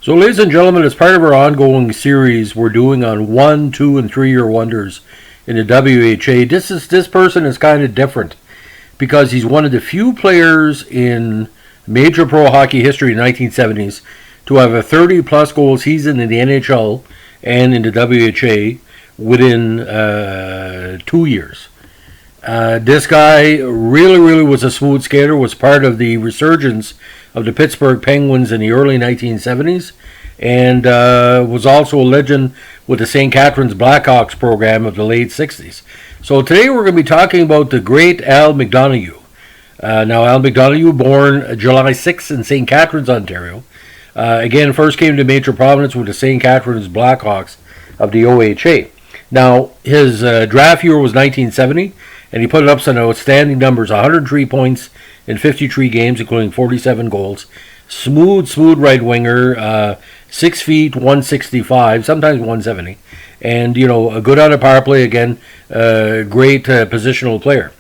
So, ladies and gentlemen, as part of our ongoing series we're doing on 1, 2, and 3-year wonders in the WHA, this person is kind of different because he's one of the few players in major pro hockey history in the 1970s to have a 30-plus goal season in the NHL and in the WHA within 2 years. This guy really was a smooth skater, was part of the resurgence of the Pittsburgh Penguins in the early 1970s, and was also a legend with the St. Catharines Blackhawks program of the late 60s. So today we're going to be talking about the great Al McDonough. Now, Al McDonough, born July 6th in St. Catharines, Ontario. Again, first came to major prominence with the St. Catharines Blackhawks of the OHA. Now, his draft year was 1970, and he put up some outstanding numbers: 103 points in 53 games, including 47 goals. Smooth right winger, 6 feet, 165, sometimes 170. And, a good on a power play, again, great positional player.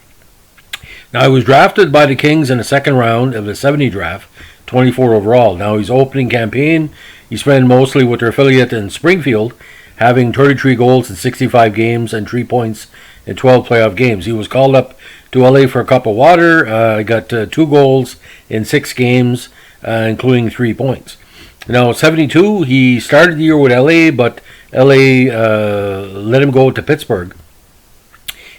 Now, he was drafted by the Kings in the second round of the 70 draft, 24 overall. Now, his opening campaign, he spent mostly with their affiliate in Springfield, having 33 goals in 65 games and 3 points in 12 playoff games. He was called up to LA for a cup of water. Got 2 goals in 6 games, including 3 points. Now, 72, he started the year with LA, but LA let him go to Pittsburgh.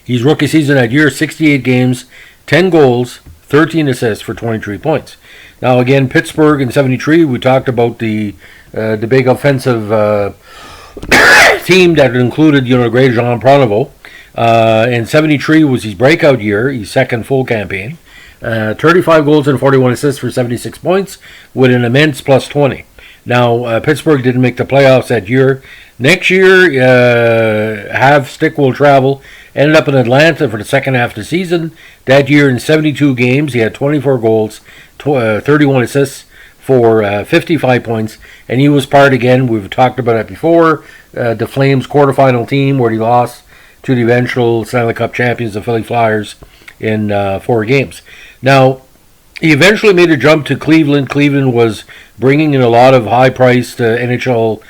His rookie season that year, 68 games, 10 goals, 13 assists for 23 points. Now, again, Pittsburgh in 73, we talked about the big offensive team that included, the great Jean Pronovo. And 73 was his breakout year, his second full campaign. 35 goals and 41 assists for 76 points with an immense plus 20. Now, Pittsburgh didn't make the playoffs that year. Next year, half stick will travel. Ended up in Atlanta for the second half of the season. That year, in 72 games, he had 24 goals, 31 assists for 55 points. And he was part, again, we've talked about it before, the Flames quarterfinal team where he lost to the eventual Stanley Cup champions, the Philly Flyers, in 4 games. Now, he eventually made a jump to Cleveland. Cleveland was bringing in a lot of high-priced NHL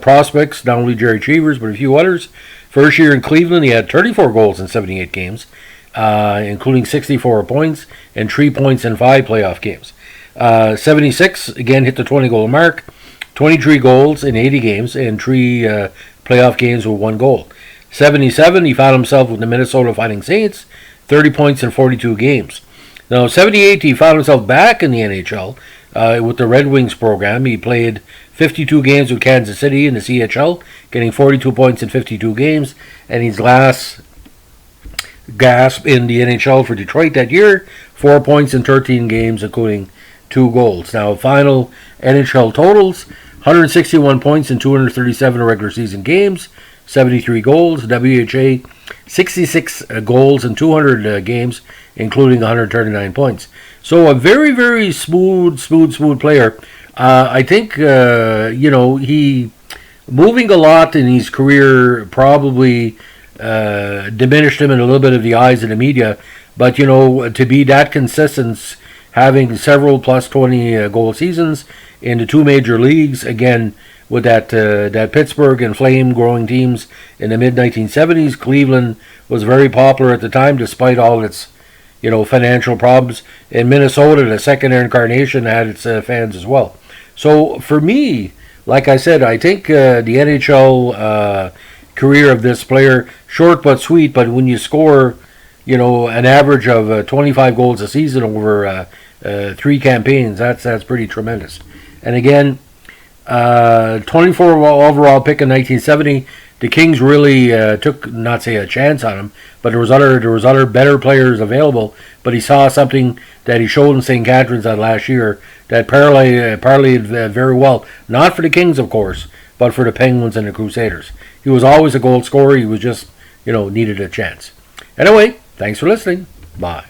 prospects, not only Jerry Cheevers, but a few others. First year in Cleveland, he had 34 goals in 78 games, including 64 points and 3 points in 5 playoff games. 76, again, hit the 20-goal mark, 23 goals in 80 games, and 3 playoff games with 1 goal. 77, he found himself with the Minnesota Fighting Saints, 30 points in 42 games. Now, 78, he found himself back in the NHL with the Red Wings program. He played 52 games with Kansas City in the CHL, getting 42 points in 52 games. And his last gasp in the NHL for Detroit that year, 4 points in 13 games, including 2 goals. Now, final NHL totals: 161 points in 237 regular season games, 73 goals. WHA, 66 goals in 200 games, including 139 points. So a very smooth player. I think, he moving a lot in his career probably diminished him in a little bit of the eyes of the media. But, to be that consistent, having several plus 20 goal seasons in the 2 major leagues, again, with that Pittsburgh and Flame growing teams in the mid-1970s. Cleveland was very popular at the time, despite all its, financial problems. In Minnesota, the second incarnation had its fans as well. So for me, like I said, I think the NHL career of this player, short but sweet, but when you score, an average of 25 goals a season over 3 campaigns, that's pretty tremendous. And again, 24 overall pick in 1970. The Kings really took, not say a chance on him, but there was other better players available. But he saw something that he showed in St. Catharines that last year that parlayed very well. Not for the Kings, of course, but for the Penguins and the Crusaders. He was always a goal scorer. He was just, needed a chance. Anyway, thanks for listening. Bye.